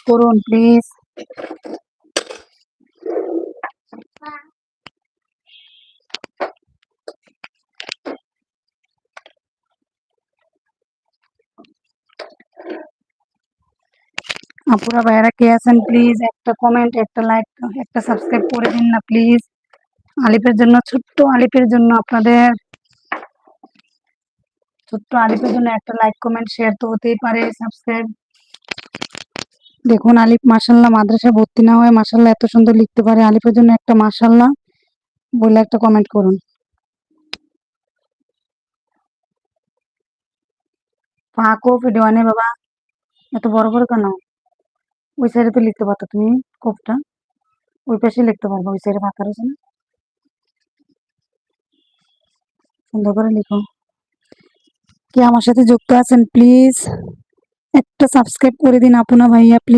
করুন প্লিজ। আপুরা ভাইয়ারা কে আছেন প্লিজ একটা কমেন্ট, একটা লাইক, একটা সাবস্ক্রাইব করে দিন না প্লিজ। আলিফের জন্য, ছোট্ট আলিফের জন্য, আপনাদের ছোট্ট আলিফের জন্য একটা লাইক, কমেন্ট, শেয়ার তো হতেই পারে, সাবস্ক্রাইব। দেখুন আলিফ মাশাল্লাহ মাদ্রাসায় ভর্তি না হয়ে মাশাল্লাহ এত সুন্দর লিখতে পারে। আলিফের জন্য একটা মাশাল্লাহ বলে একটা কমেন্ট করুন। ফাঁকও ভিডিও আনে বাবা, এত বড় বড় কেন? ওই সাইডে তো লিখতে পারতো তুমি, কোপটা ওই পাশে লিখতে পারবো, ওই সাইডে ফাঁকা রয়েছে না, সুন্দর করে লিখো। কে আমার সাথে যুক্ত আছেন প্লিজ একটা সাবস্ক্রাইব করে দিন আপু না ভাইয়া প্লিজ।